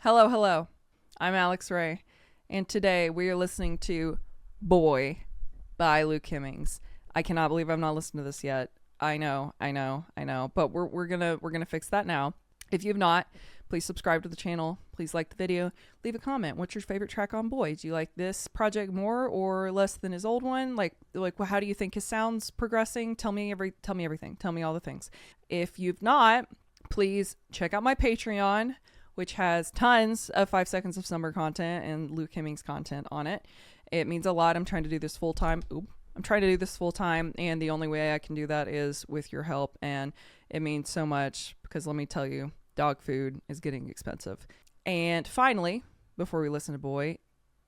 Hello, hello. I'm Alex Ray, and today we are listening to Boy by Luke Hemmings. I cannot believe I've not listened to this yet. I know, but we're gonna fix that now. If you have not, please subscribe to the channel. Please like the video. Leave a comment. What's your favorite track on Boy? Do you like this project more or less than his old one? How do you think his sound's progressing? Tell me everything. Tell me all the things. If you've not, please check out my Patreon, which has tons of 5 seconds of summer content and Luke Hemmings content on it. It means a lot. I'm trying to do this full time. And the only way I can do that is with your help. And it means so much because let me tell you, dog food is getting expensive. And finally, before we listen to Boy,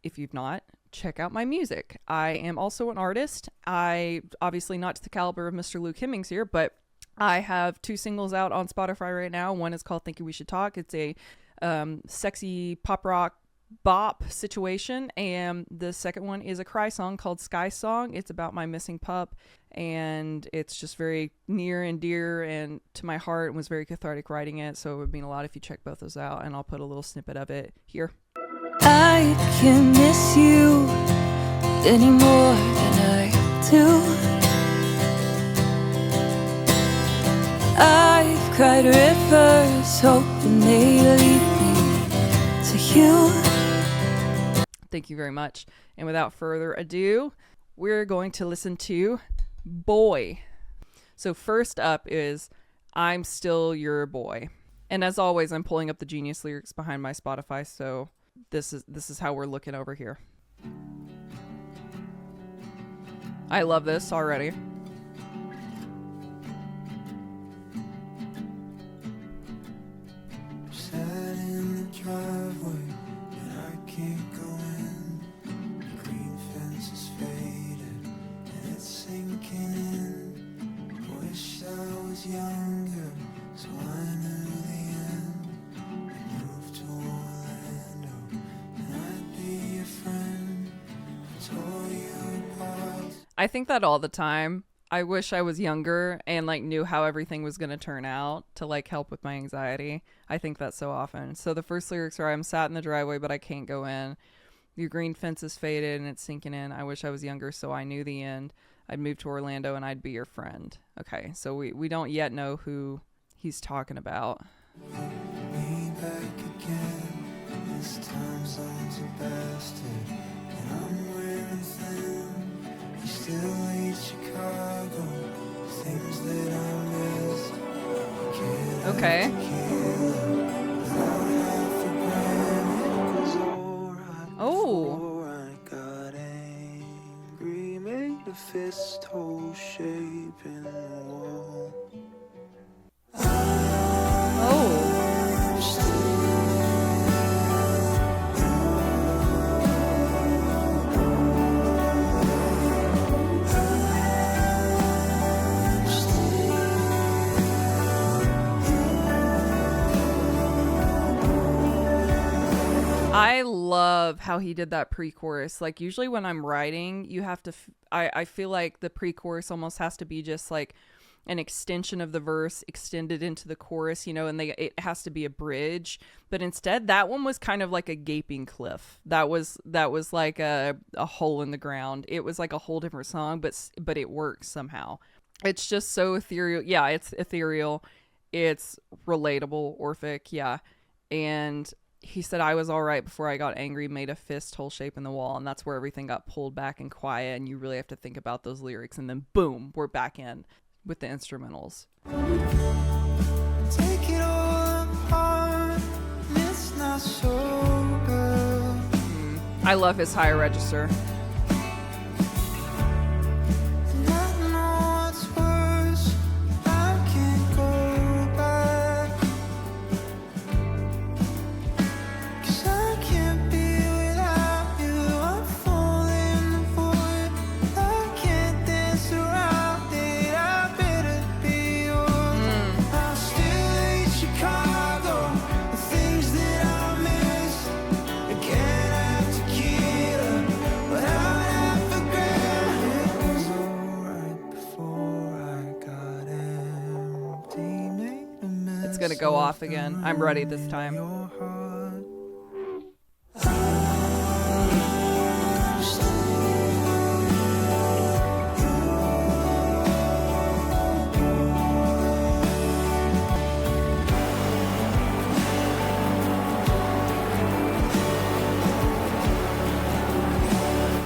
if you've not, check out my music. I am also an artist. I obviously not to the caliber of Mr. Luke Hemmings here, but I have 2 singles out on Spotify right now. One is called Thinking We Should Talk. It's a sexy pop rock bop situation, and the second one is a cry song called Skye Song. It's about my missing pup, and it's just very near and dear and to my heart, and was very cathartic writing it, so it would mean a lot if you check both those out, and I'll put a little snippet of it here. I can miss you any more than I do. I've cried rivers hoping they lead me to you. Thank you very much. And without further ado, we're going to listen to Boy. So first up is I'm Still Your Boy. And as always, I'm pulling up the genius lyrics behind my Spotify, so this is how we're looking over here. I love this already. Driveway, and I can't go in. The green fence is faded, and it's sinking in. Wish I was younger, so I knew the end. I moved to Orlando, and I'd be your friend. I tore you apart. I think that all the time. I wish I was younger and knew how everything was going to turn out to help with my anxiety. I think that so often. So the first lyrics are I'm sat in the driveway but I can't go in. Your green fence is faded and it's sinking in. I wish I was younger so I knew the end. I'd move to Orlando and I'd be your friend. Okay, so we don't yet know who he's talking about. Me back again. This time sounds a bastard, and I'm wearing thin. You still hate Chicago, things that I missed. Okay. Oh. I got angry, made a fist hole shape in the wall. Oh. I love how he did that pre-chorus. Usually when I'm writing, you have to I feel like the pre-chorus almost has to be just an extension of the verse extended into the chorus, and it has to be a bridge. But instead, that one was kind of like a gaping cliff. That was like a hole in the ground. It was like a whole different song, but it works somehow. It's just so ethereal. Yeah, it's ethereal. It's relatable, Orphic, yeah. And he said, I was all right before I got angry, made a fist hole shape in the wall. And that's where everything got pulled back and quiet. And you really have to think about those lyrics. And then boom, we're back in with the instrumentals. Take it all apart, it's not so good. I love his higher register. And I know what's worse, I can't go back. 'Cause I can't be without you, I'm falling void. I can't dance around it, I better be yours. I'll still hate Chicago, the things that I miss. I can't have tequila, but I'd have a gram. It was alright before I got empty. Made a mess It's gonna go off again. I'm ready this in time. your heart.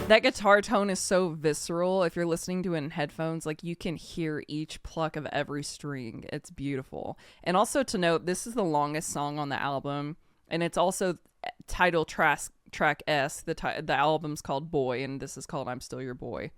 That guitar tone is so visceral. If you're listening to it in headphones, like you can hear each pluck of every string. It's beautiful. And also to note, this is the longest song on the album, and it's also title track S. The album's called Boy, and this is called I'm Still Your Boy.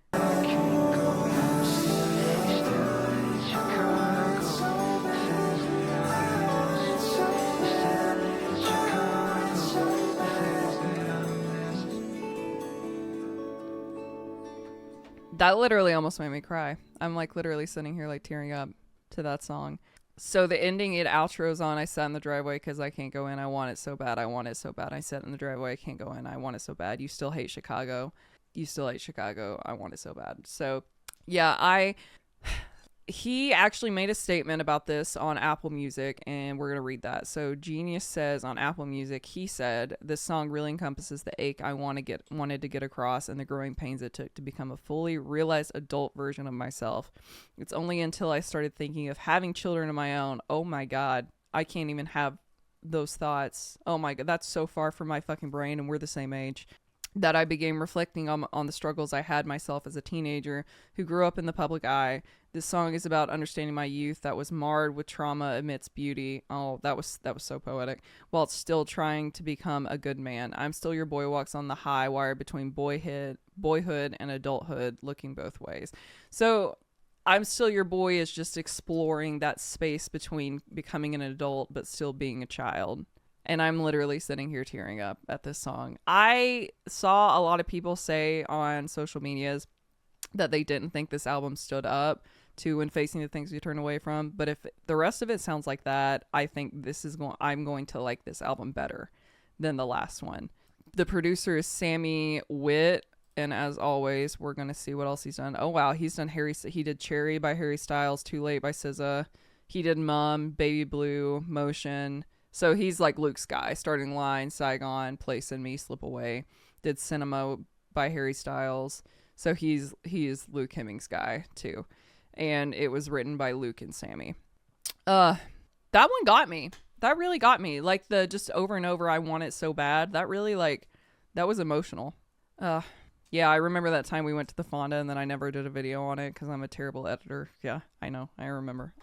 That literally almost made me cry. I'm like literally sitting here like tearing up to that song. So the ending, it outros on I sat in the driveway because I can't go in. I want it so bad. I want it so bad. I sat in the driveway. I can't go in. I want it so bad. You still hate Chicago. You still hate Chicago. I want it so bad. So yeah, he actually made a statement about this on Apple Music, and we're going to read that. So Genius says on Apple Music, he said, this song really encompasses the ache I wanted to get across and the growing pains it took to become a fully realized adult version of myself. It's only until I started thinking of having children of my own. Oh my God, I can't even have those thoughts. Oh my God, that's so far from my fucking brain, and we're the same age. That I began reflecting on the struggles I had myself as a teenager who grew up in the public eye. This song is about understanding my youth that was marred with trauma amidst beauty. Oh, that was so poetic. While it's still trying to become a good man. I'm Still Your Boy walks on the high wire between boyhood and adulthood, looking both ways. So I'm Still Your Boy is just exploring that space between becoming an adult but still being a child. And I'm literally sitting here tearing up at this song. I saw a lot of people say on social medias that they didn't think this album stood up to When Facing the Things You Turn Away From. But if the rest of it sounds like that, I think I'm going to like this album better than the last one. The producer is Sammy Witt. And as always, we're going to see what else he's done. Oh, wow. He did Cherry by Harry Styles, Too Late by SZA. He did Mum, Baby Blue, Motion. So he's like Luke Skye, Starting Line, Saigon, Place in Me, Slip Away. Did Cinema by Harry Styles. So he is Luke Hemmings guy too. And it was written by Luke and Sammy. That one got me. That really got me. Like the just over and over, I want it so bad. That really that was emotional. Yeah, I remember that time we went to the Fonda and then I never did a video on it because I'm a terrible editor. Yeah, I know. I remember.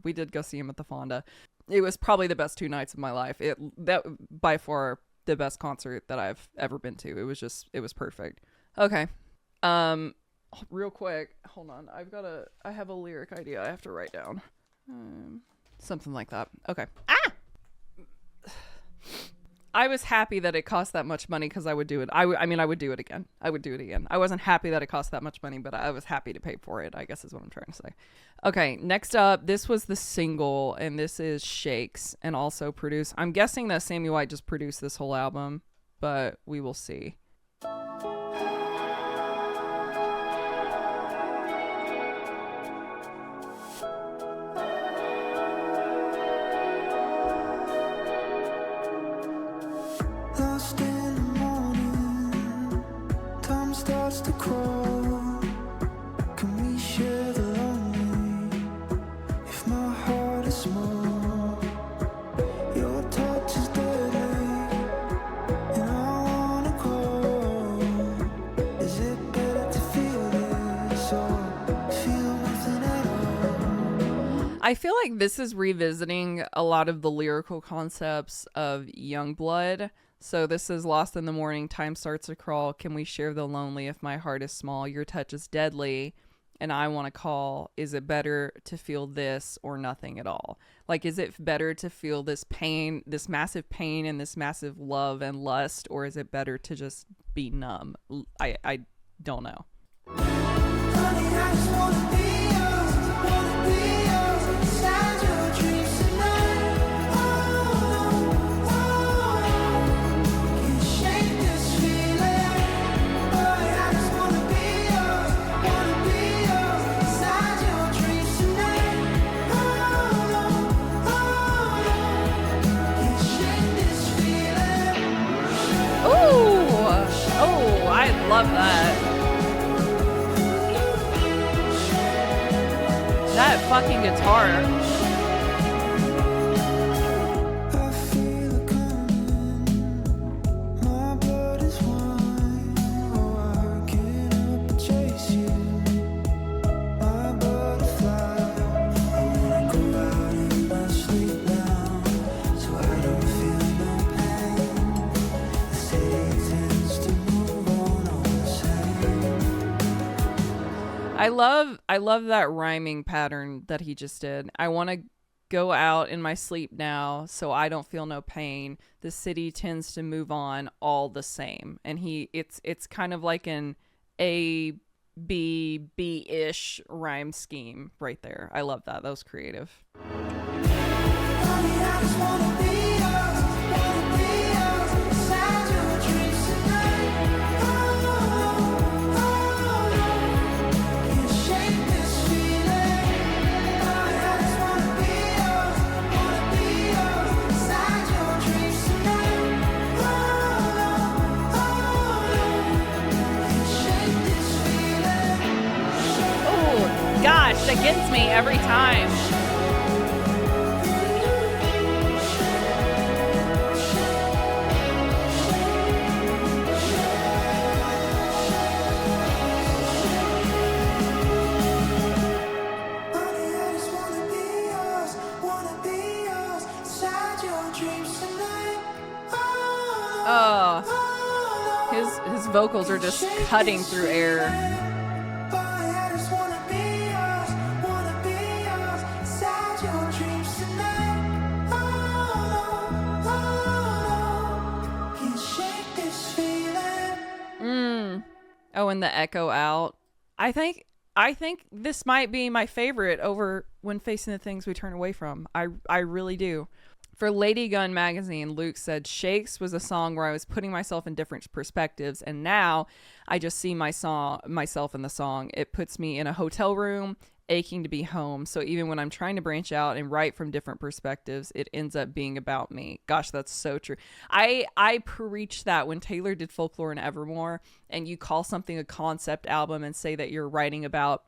We did go see him at the Fonda. It was probably the best 2 nights of my life. That by far the best concert that I've ever been to. It was perfect. Okay. Real quick, hold on. I have a lyric idea I have to write down. Something like that. Okay. I was happy that it cost that much money because I would do it. I would do it again. I would do it again. I wasn't happy that it cost that much money, but I was happy to pay for it, I guess is what I'm trying to say. Okay, next up, this was the single, and this is Shakes, and also produced. I'm guessing that Sammy White just produced this whole album, but we will see. Lost in the morning, time starts to crawl. Can we share the lonely? If my heart is small, your touch is deadly, and I wanna call. Is it better to feel this or feel nothing at all? I feel like this is revisiting a lot of the lyrical concepts of Youngblood. So this is Lost in the Morning, time starts to crawl. Can we share the lonely if my heart is small? Your touch is deadly, and I want to call. Is it better to feel this or nothing at all? Like, is it better to feel this pain, this massive pain and this massive love and lust, or is it better to just be numb? I don't know. Honey, I just wanna be yours inside your dreams tonight. Can't shake this feeling. Boy, I just wanna be yours inside your dreams tonight. Can't shake this feeling. Oh, I love that. That fucking guitar. I feel it coming. My blood is wine. Oh, I I love that rhyming pattern that he just did. I want to go out in my sleep now so I don't feel no pain. The city tends to move on all the same. And it's kind of like an B-ish rhyme scheme right there. I love that. That was creative. Honey, I just wanna be yours, inside your dreams tonight. Can't shake this feeling. Honey, I just wanna be yours, inside your dreams tonight. Can't shake this feeling. Oh, gosh, that gets me every time. Honey, I just wanna be yours, inside your dreams tonight. Oh, his vocals are just cutting through air. Honey, I just wanna be yours, inside your dreams tonight. Can't shake this feeling. Oh, and the echo out. I think this might be my favorite over When Facing the Things We Turn Away From. I really do. For Lady Gun magazine, Luke said, Shakes was a song where I was putting myself in different perspectives, and now I just see myself in the song. It puts me in a hotel room, aching to be home. So even when I'm trying to branch out and write from different perspectives, it ends up being about me. Gosh, that's so true. I preach that when Taylor did Folklore and Evermore, and you call something a concept album and say that you're writing about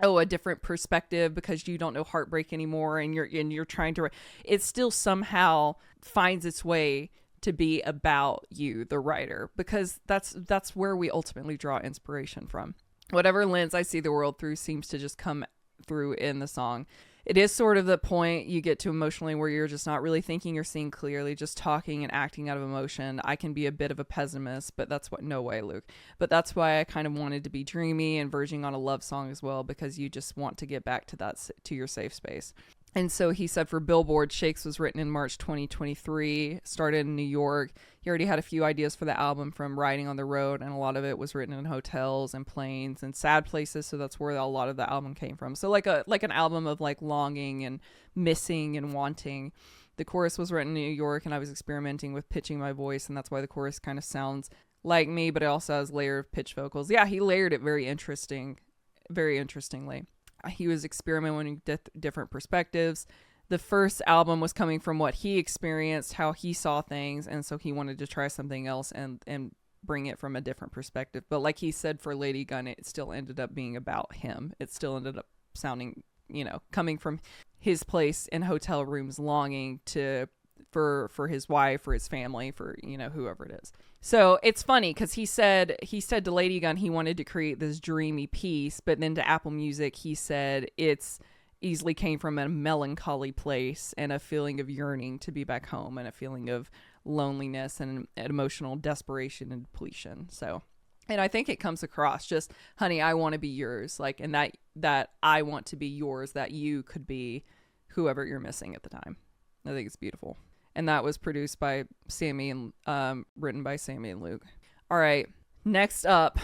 a different perspective because you don't know heartbreak anymore, and you're trying to, it still somehow finds its way to be about you, the writer, because that's where we ultimately draw inspiration from. Whatever lens I see the world through seems to just come through in the song. It is sort of the point you get to emotionally where you're just not really thinking or seeing clearly, just talking and acting out of emotion. I can be a bit of a pessimist, but no way, Luke. But that's why I kind of wanted to be dreamy and verging on a love song as well, because you just want to get back to your safe space. And so he said for Billboard, Shakes was written in March 2023, started in New York. He already had a few ideas for the album from writing on the road, and a lot of it was written in hotels and planes and sad places, so that's where a lot of the album came from. So like an album of like longing and missing and wanting. The chorus was written in New York, and I was experimenting with pitching my voice, and that's why the chorus kind of sounds like me, but it also has layer of pitch vocals. Yeah, he layered it very interestingly. He was experimenting with different perspectives. The first album was coming from what he experienced, how he saw things, and so he wanted to try something else and bring it from a different perspective. But like he said for Lady Gun, it still ended up being about him. It still ended up sounding, coming from his place in hotel rooms, longing for his wife, for his family, for whoever it is. So it's funny because he said to Lady Gun he wanted to create this dreamy piece, but then to Apple Music he said it's easily came from a melancholy place and a feeling of yearning to be back home and a feeling of loneliness and emotional desperation and depletion. So, and I think it comes across just, honey, I want to be yours, like, and that I want to be yours, that you could be whoever you're missing at the time. I think it's beautiful. And that was produced by Sammy and written by Sammy and Luke. All right. Next up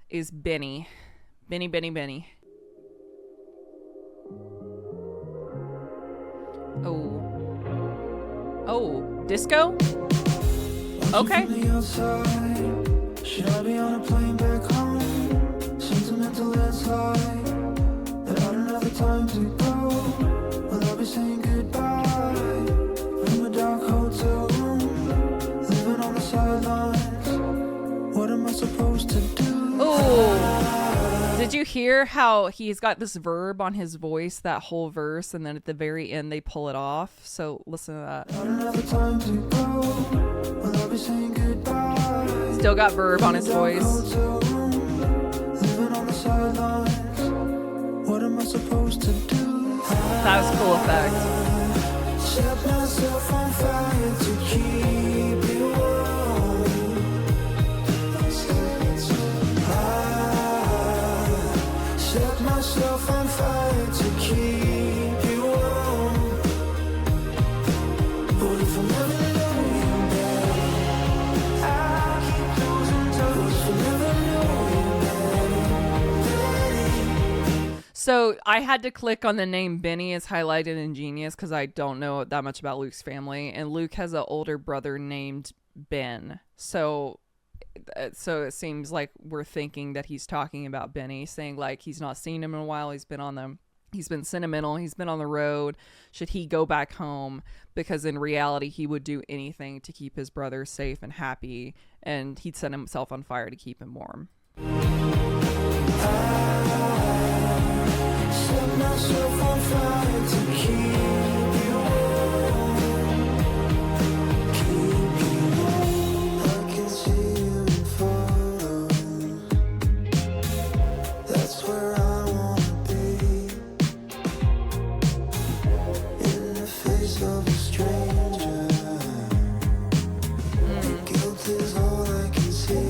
is Benny. Benny. Oh, disco? Okay. Should I be on a plane back home? Sentimental landslide. That I don't have the time to go. Will I be saying goodbye? In a dark hotel room, living on the sidelines. What am I supposed to do? Oh, did you hear how he's got this verb on his voice, that whole verse, and then at the very end they pull it off? So listen to that. I don't have the time to go. Will I be saying goodbye? Still got verb on his voice. Hotel room, living on the sidelines. What am I supposed to do? That was cool effect. Set myself on fire to keep it warm. I set myself So I had to click on the name Benny is highlighted in Genius because I don't know that much about Luke's family, and Luke has an older brother named Ben. So it seems like we're thinking that he's talking about Benny, saying like he's not seen him in a while. He's been sentimental. He's been on the road. Should he go back home? Because in reality, he would do anything to keep his brother safe and happy, and he'd set himself on fire to keep him warm. Set myself on fire to keep you warm. Keep you warm. I can see you in photos. That's where I wanna be. In the face of a stranger. The guilt is all I can see.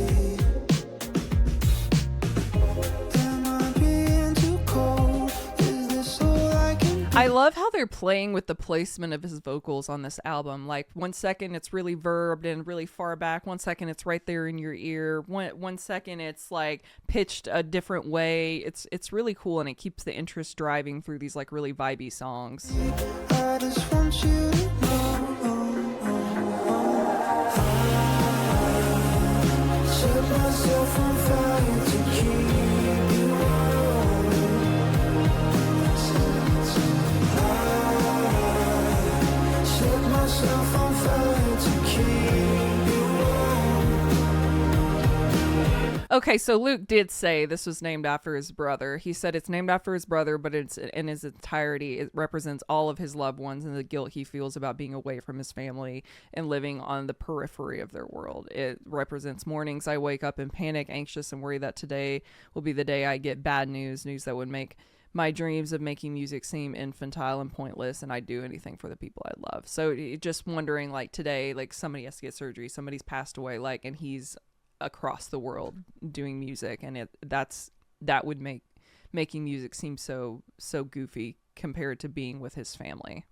I love how they're playing with the placement of his vocals on this album. Like 1 second it's really verbed and really far back. 1 second it's right there in your ear. One second it's like pitched a different way. It's really cool, and it keeps the interest driving through these like really vibey songs. I just want you to know. I set myself on fire to keep you warm. I set myself on fire to keep you warm. Okay, so Luke did say this was named after his brother. He said it's named after his brother, but it's in its entirety, it represents all of his loved ones and the guilt he feels about being away from his family and living on the periphery of their world. It represents mornings I wake up in panic, anxious, and worry that today will be the day I get bad news that would make my dreams of making music seem infantile and pointless, and I'd do anything for the people I love. So just wondering, like today, like somebody has to get surgery, somebody's passed away, like, and he's across the world doing music, and that would make making music seem so goofy compared to being with his family.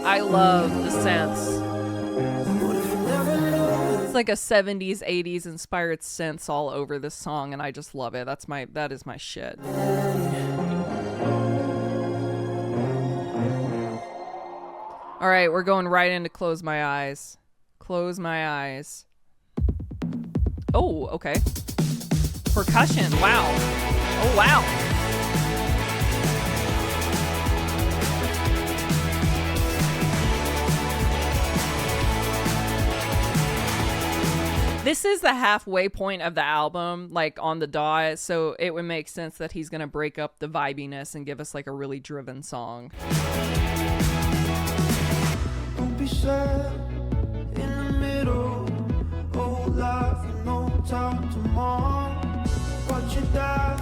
I love the synths. It's like a 70s, 80s inspired synths all over this song, and I just love it. That is my shit. All right, we're going right into Close My Eyes. Close My Eyes. Oh, okay. Percussion. Wow. Oh, wow. This is the halfway point of the album, like on the dot, so it would make sense that he's going to break up the vibiness and give us like a really driven song. Don't be sad in the middle. Oh, life with no time tomorrow. Watch you die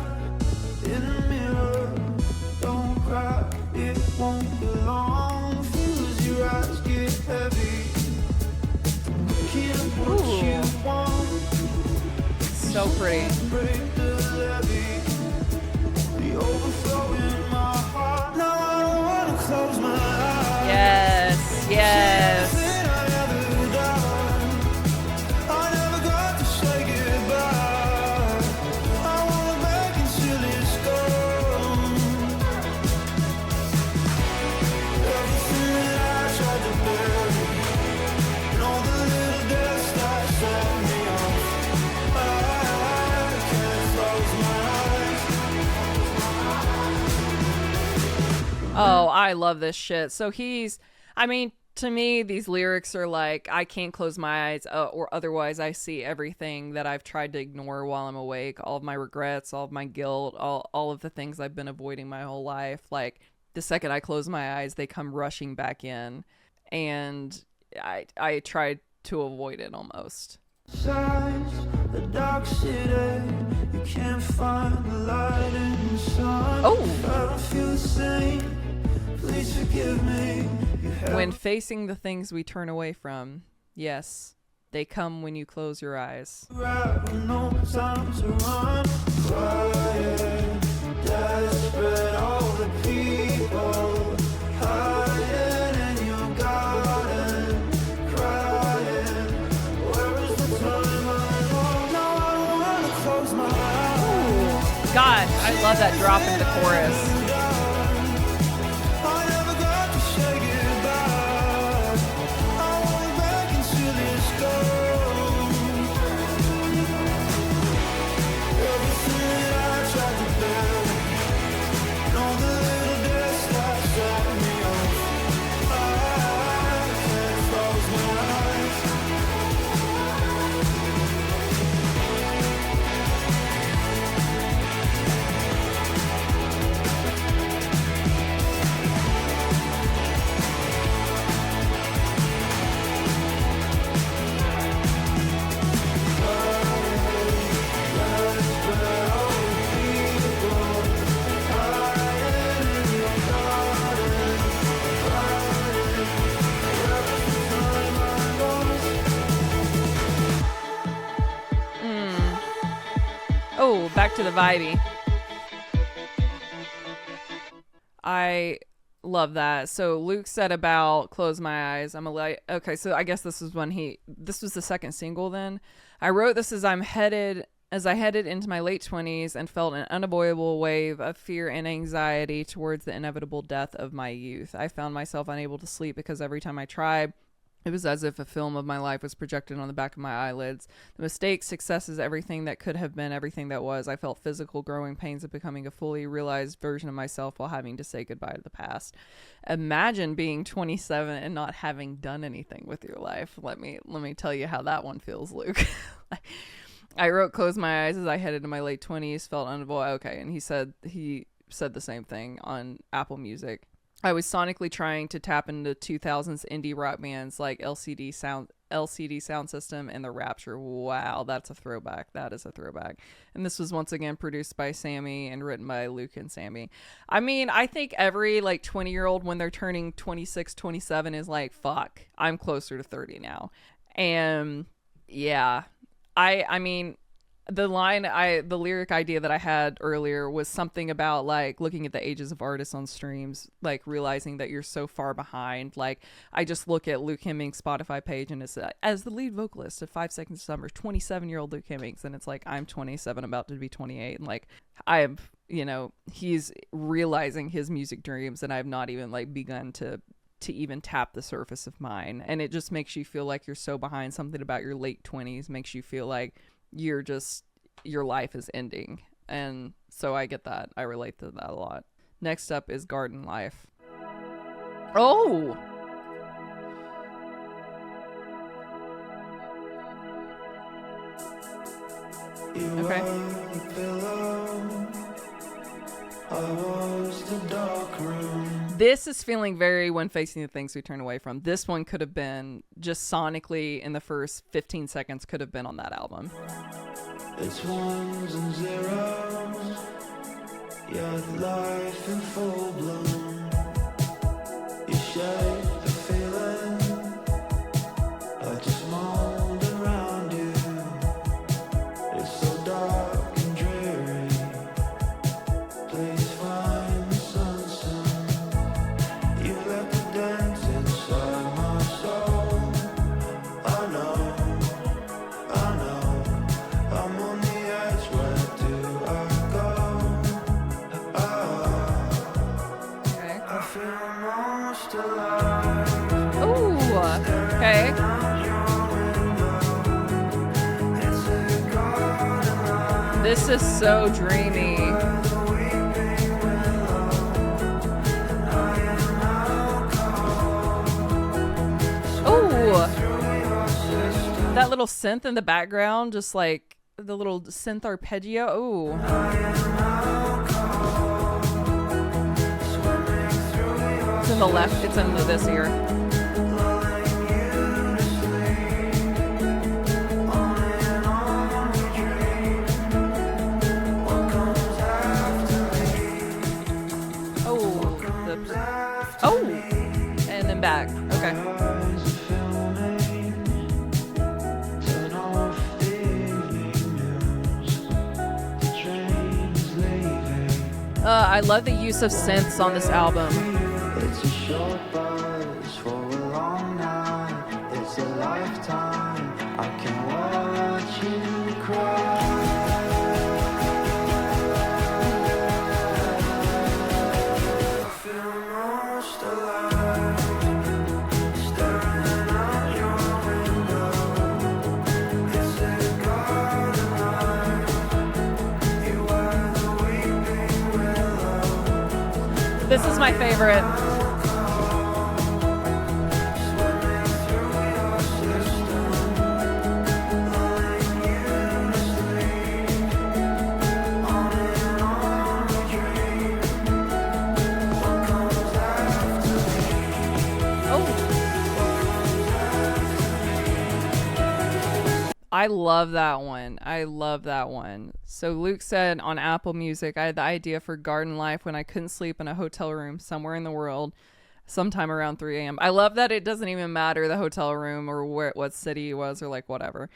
in the mirror. Don't cry, it won't be long. Feel as your eyes get heavy. Can't what you want. So pretty. Break the levee. The overflow in my heart. Now I don't wanna close my eyes. Yes, yes. Oh, I love this shit. So to me, these lyrics are like, I can't close my eyes or otherwise I see everything that I've tried to ignore while I'm awake. All of my regrets, all of my guilt, all of the things I've been avoiding my whole life. Like, the second I close my eyes, they come rushing back in, and I tried to avoid it almost. Size, a dark city, you can't find the light in the sun. Oh. If I don't feel the same, please forgive me. When facing the things we turn away from, yes, they come when you close your eyes. Right with no time to run. Quiet, desperate, all the people hiding in your garden, crying. Where is the time I want? Now I don't wanna close my eyes. God, I love that drop into the chorus. I never got to say goodbye. I wanna back into this ghost. Everything I tried to bear, and all the little deaths that set me off. I can't close my eyes. Oh, back to the vibey. I love that. So Luke said about close my eyes. I'm a light. Okay, so I guess this was the second single then. I wrote this as I headed into my late 20s and felt an unavoidable wave of fear and anxiety towards the inevitable death of my youth. I found myself unable to sleep because every time I tried, it was as if a film of my life was projected on the back of my eyelids. The mistakes, successes, everything that could have been, everything that was. I felt physical growing pains of becoming a fully realized version of myself while having to say goodbye to the past. Imagine being 27 and not having done anything with your life. Let me tell you how that one feels, Luke. I wrote close my eyes as I headed into my late 20s, felt unavoidable. Okay, and he said the same thing on Apple Music. I was sonically trying to tap into 2000s indie rock bands like LCD Sound System and The Rapture. Wow, that's a throwback. That is a throwback. And this was once again produced by Sammy and written by Luke and Sammy. I mean, I think every like 20-year-old when they're turning 26, 27 is like, fuck, I'm closer to 30 now. And yeah, I mean, the lyric idea that I had earlier was something about like looking at the ages of artists on streams, like realizing that you're so far behind. Like I just look at Luke Hemmings' Spotify page and it's as the lead vocalist of 5 Seconds of Summer, 27-year-old Luke Hemmings, and it's like I'm 27, about to be 28, and like he's realizing his music dreams, and I've not even like begun to even tap the surface of mine. And it just makes you feel like you're so behind. Something about your late 20s makes you feel like your life is ending. And so I get that. I relate to that a lot. Next up is Garden Life. Oh! Okay. This is feeling very When Facing the Things We Turn Away From. This one could have been just sonically in the first 15 seconds could have been on that album. It's ones and zeros, yeah, life in full bloom. You shape the feeling, I just mold around you. It's so dark and dreary, please find the sun soon. You left the dance inside my soul. I know, I'm on the edge, where do I go? Okay. I feel almost alive. Ooh, okay. It's a garden line. This is so dreamy. Ooh, that little synth in the background, just like the little synth arpeggio. Ooh. the left. It's in this ear. Oh, and then back. Okay. I love the use of synths on this album. It's a short buzz for a long night. It's a lifetime. I can watch you cry. I feel most alive. Staring out your window. It's a garden life. You are the weeping willow. This is my favorite. I love that one. I love that one. So Luke said on Apple Music, I had the idea for Garden Life when I couldn't sleep in a hotel room somewhere in the world, sometime around 3 a.m. I love that it doesn't even matter the hotel room or what city it was or like whatever.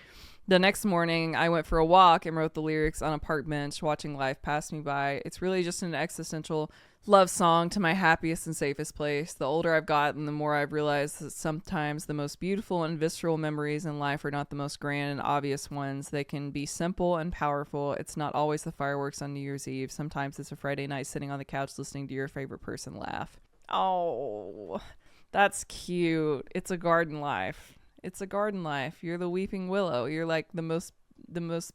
The next morning, I went for a walk and wrote the lyrics on a park bench, watching life pass me by. It's really just an existential love song to my happiest and safest place. The older I've gotten, the more I've realized that sometimes the most beautiful and visceral memories in life are not the most grand and obvious ones. They can be simple and powerful. It's not always the fireworks on New Year's Eve. Sometimes it's a Friday night sitting on the couch listening to your favorite person laugh. Oh, that's cute. It's a garden life. It's a garden life. You're the weeping willow. You're like the most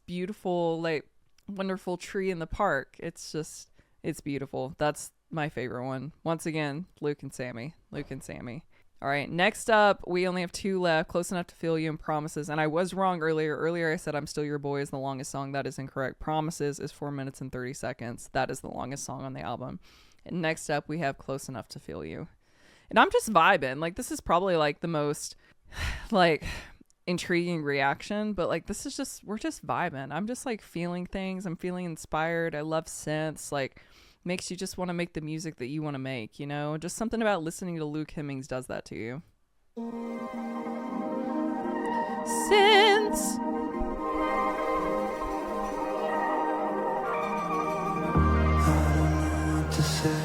beautiful, like wonderful tree in the park. It's beautiful. That's my favorite one. Once again, Luke and Sammy. All right, next up, we only have 2 left. Close Enough to Feel You and Promises. And I was wrong earlier. Earlier I said I'm Still Your Boy is the longest song. That is incorrect. Promises is 4 minutes and 30 seconds. That is the longest song on the album. And next up, we have Close Enough to Feel You. And I'm just vibing. Like, this is probably like the most like intriguing reaction, but like this is just, we're just vibing. I'm just like feeling things. I'm feeling inspired. I love synths. Like, makes you just want to make the music that you want to make, you know? Just something about listening to Luke Hemmings does that to you. Synths. I don't know what to say.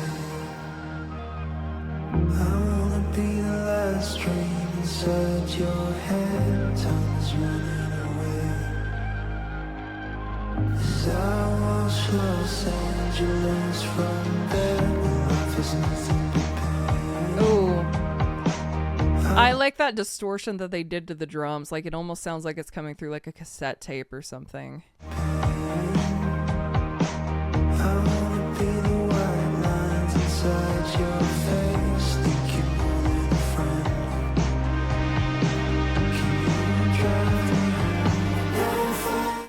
I wanna be the last dream inside your head. Time is running away. As I watch Los Angeles from there, life is nothing but pain. Ooh. I like that distortion that they did to the drums. Like, it almost sounds like it's coming through like a cassette tape or something.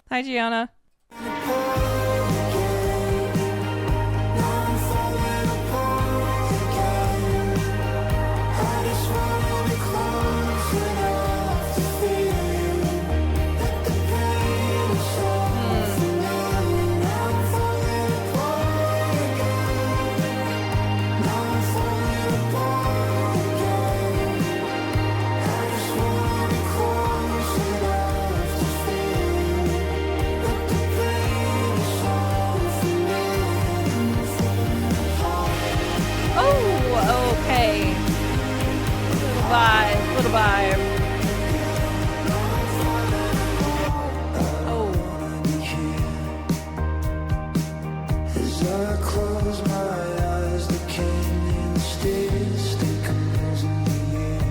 Hi, Gianna. Little vibe. Oh. As I close my eyes, the canyon stares, think I'm losing the air.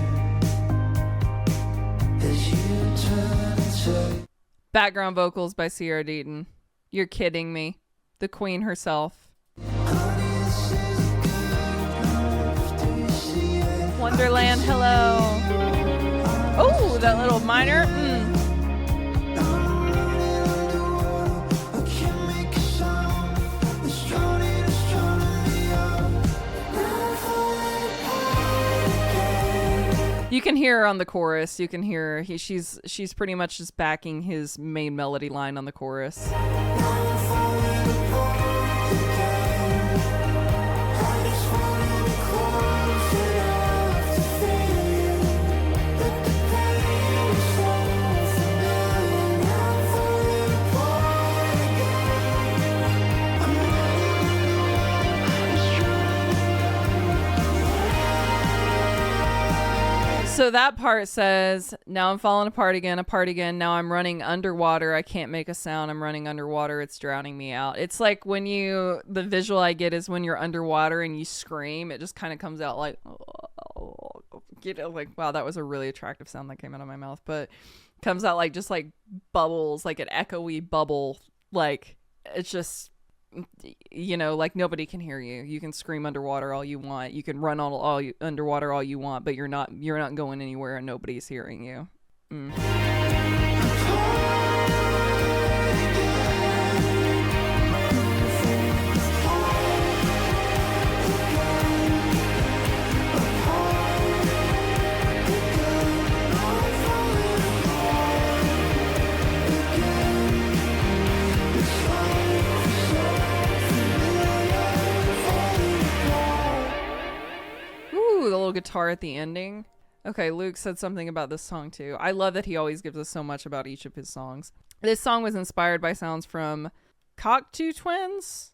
As you turn and say, background vocals by Sierra Deaton. You're kidding me. The queen herself. Wonderland, hello. Oh, that little minor. You can hear her on the chorus. You can hear she's pretty much just backing his main melody line on the chorus. So that part says, now I'm falling apart again. Now I'm running underwater. I can't make a sound. I'm running underwater. It's drowning me out. It's like when the visual I get is when you're underwater and you scream, it just kind of comes out like, like, wow, that was a really attractive sound that came out of my mouth. But comes out like just like bubbles, like an echoey bubble. Like, it's just, like nobody can hear you. You can scream underwater all you want. You can run underwater all you want, but you're not going anywhere and nobody's hearing you. The little guitar at the ending. Okay, Luke said something about this song too. I love that he always gives us so much about each of his songs. This song was inspired by sounds from Cocteau Twins,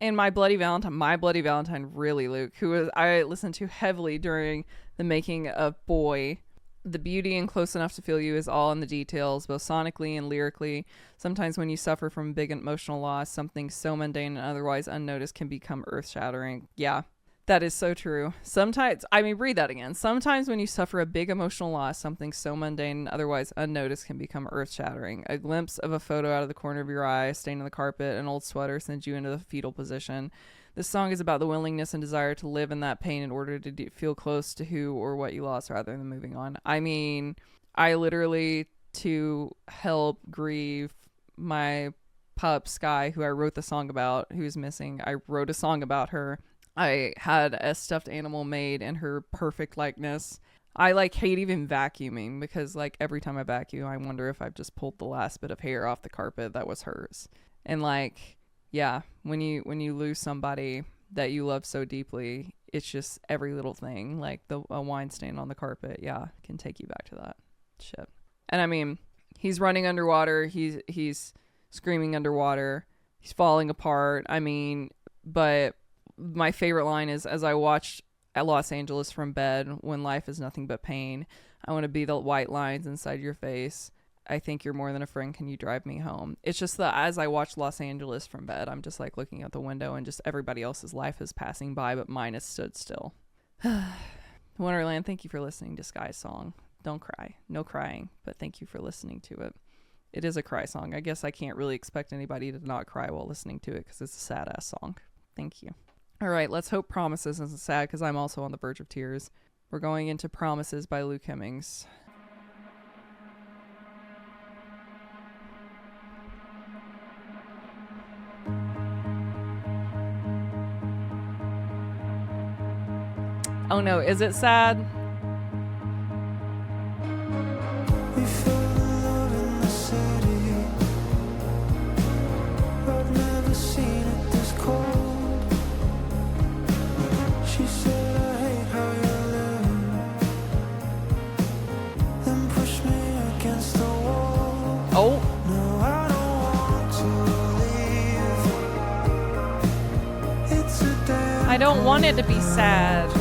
and My Bloody Valentine, really, Luke, I listened to heavily during the making of Boy. The beauty and Close Enough to Feel You is all in the details, both sonically and lyrically. Sometimes when you suffer from big emotional loss, something so mundane and otherwise unnoticed can become earth-shattering. Yeah. That is so true. Read that again. Sometimes when you suffer a big emotional loss, something so mundane and otherwise unnoticed can become earth-shattering. A glimpse of a photo out of the corner of your eye, a stain on the carpet, an old sweater sends you into the fetal position. This song is about the willingness and desire to live in that pain in order to feel close to who or what you lost rather than moving on. I mean, I literally, to help grieve my pup, Skye, who I wrote the song about, who's missing, I wrote a song about her. I had a stuffed animal made in her perfect likeness. I hate even vacuuming because every time I vacuum, I wonder if I've just pulled the last bit of hair off the carpet that was hers. And yeah, when you lose somebody that you love so deeply, it's just every little thing, like a wine stain on the carpet, yeah, can take you back to that shit. And I mean, he's running underwater, he's screaming underwater, he's falling apart. I mean, but my favorite line is, as I watched at Los Angeles from bed, when life is nothing but pain, I want to be the white lines inside your face. I think you're more than a friend. Can you drive me home? It's just that as I watch Los Angeles from bed, I'm just looking out the window and just everybody else's life is passing by, but mine has stood still. Wonderland, thank you for listening to Skye's song. Don't cry. No crying, but thank you for listening to it. It is a cry song. I guess I can't really expect anybody to not cry while listening to it because it's a sad ass song. Thank you. All right, let's hope Promises isn't sad because I'm also on the verge of tears. We're going into Promises by Luke Hemmings. Oh no, is it sad? We fell in love in the city. I've never seen it this cold. She said, I hate how you live. Then pushed me against the wall. Oh. No, I don't want to leave. It's a damn I don't want it to be sad.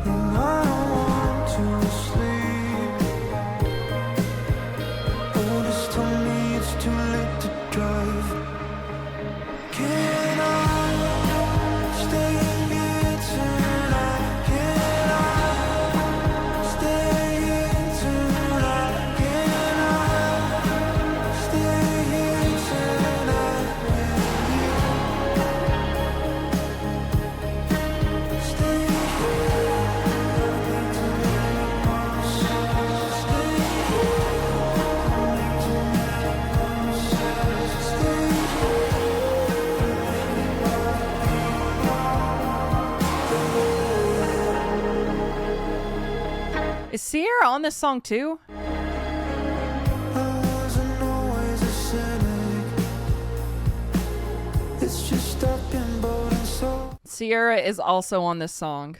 and I don't want to sleep. Otis told me it's too late to drive. Can I stay in here tonight? Can I stay here tonight? Can I stay here tonight with you? Sierra on this song too? I wasn't always a cynic. It's just I've been bold and so. Sierra is also on this song.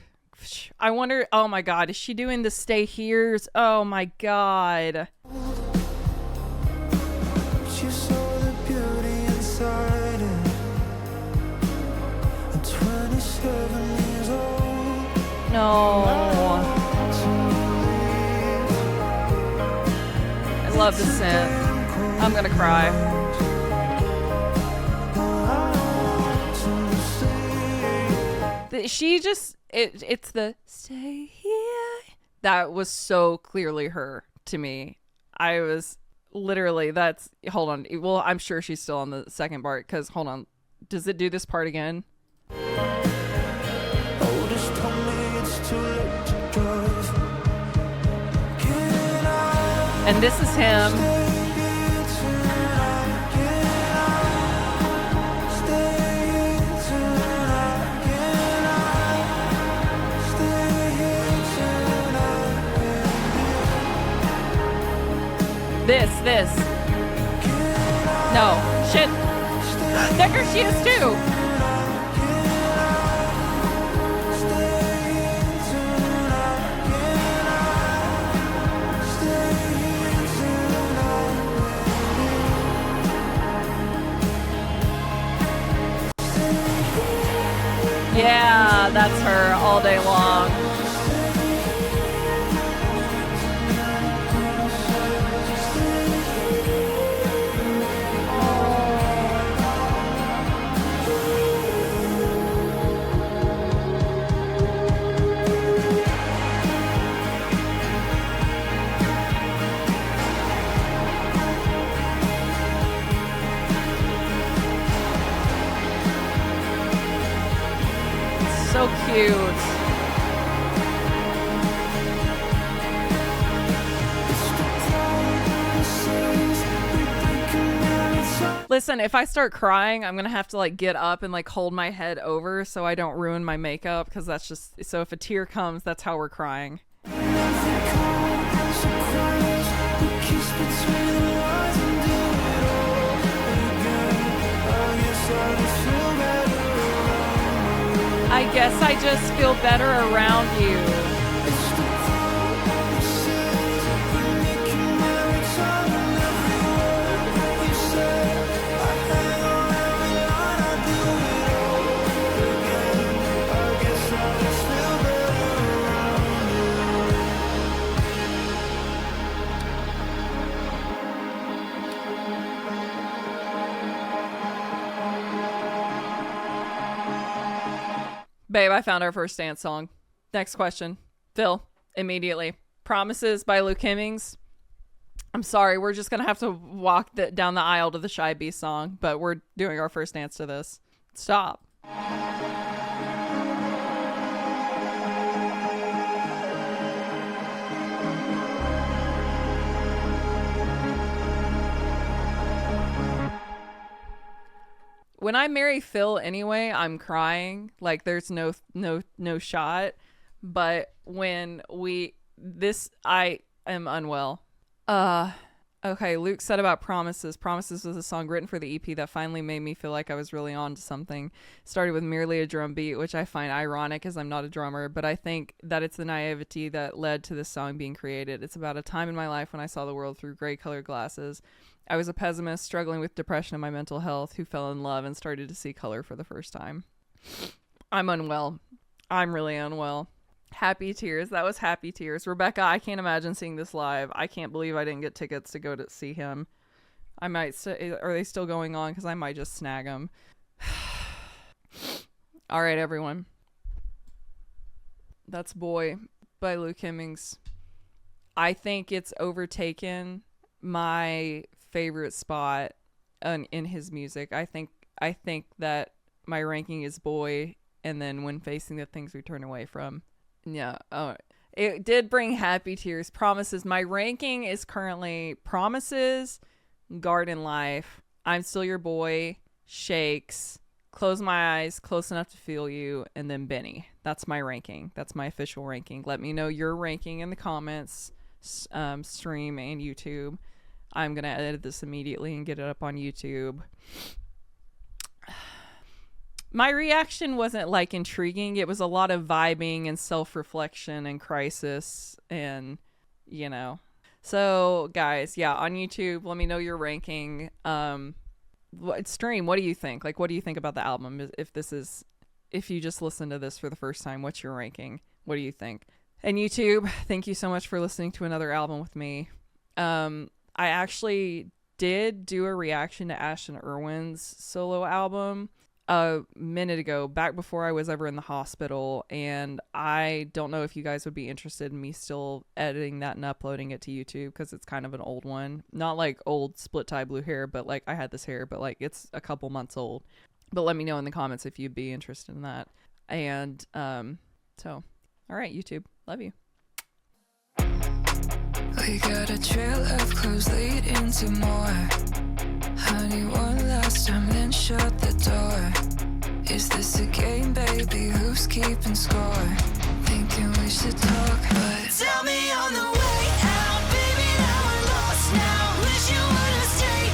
I wonder, oh my god, is she doing the Stay Here's? Oh my god. She saw the beauty inside it. At 27 years old. No. I love the synth. I'm gonna cry. She just, it's the Stay Here. That was so clearly her to me. I was literally, that's, hold on. Well, I'm sure she's still on the second part because, hold on. Does it do this part again? Oldest told me it's too late to drive. Can I And this is him. stay here tonight? Can I stay here tonight? Can I stay here tonight? This. No. Shit. There she is too. Yeah, that's her all day long. So cute. Listen, if I start crying, I'm gonna have to like get up and like hold my head over so I don't ruin my makeup, because that's just, so if a tear comes, that's how we're crying. I guess I just feel better around you. Babe, I found our first dance song. Next question. Phil, immediately. Promises by Luke Hemmings. I'm sorry, we're just going to have to walk down the aisle to the Shy Bee song, but we're doing our first dance to this. Stop. When I marry Phil anyway, I'm crying. Like there's no shot. But when I am unwell. Okay, Luke said about Promises. Promises was a song written for the EP that finally made me feel like I was really on to something. Started with merely a drum beat, which I find ironic as I'm not a drummer, but I think that it's the naivety that led to this song being created. It's about a time in my life when I saw the world through gray colored glasses. I was a pessimist struggling with depression and my mental health who fell in love and started to see color for the first time. I'm unwell. I'm really unwell. Happy Tears. That was Happy Tears. Rebecca, I can't imagine seeing this live. I can't believe I didn't get tickets to go to see him. I might are they still going on? Because I might just snag them. All right, everyone. That's Boy by Luke Hemmings. I think it's overtaken my favorite spot in his music. I think that my ranking is Boy, and then When Facing the Things We Turn Away From. Yeah. Oh, it did bring Happy Tears. Promises. My ranking is currently Promises, Garden Life, I'm Still Your Boy, Shakes, Close My Eyes, Close Enough to Feel You, and then Benny. That's my ranking. That's my official ranking. Let me know your ranking in the comments stream and YouTube. I'm gonna edit this immediately and get it up on YouTube. My reaction wasn't like intriguing. It was a lot of vibing and self-reflection and crisis and, you know. So guys, yeah, on YouTube, let me know your ranking. Stream, what do you think? Like, what do you think about the album? If you just listen to this for the first time, what's your ranking? What do you think? And YouTube, thank you so much for listening to another album with me. I actually did do a reaction to Ashton Irwin's solo album a minute ago, back before I was ever in the hospital, and I don't know if you guys would be interested in me still editing that and uploading it to YouTube, because it's kind of an old one. Not like old split tie blue hair, but like I had this hair, but like it's a couple months old. But let me know in the comments if you'd be interested in that. And so all right, YouTube, love you. We got a trail of clues leading to more. Honey, one last time, then shut the door. Is this a game, baby? Who's keeping score?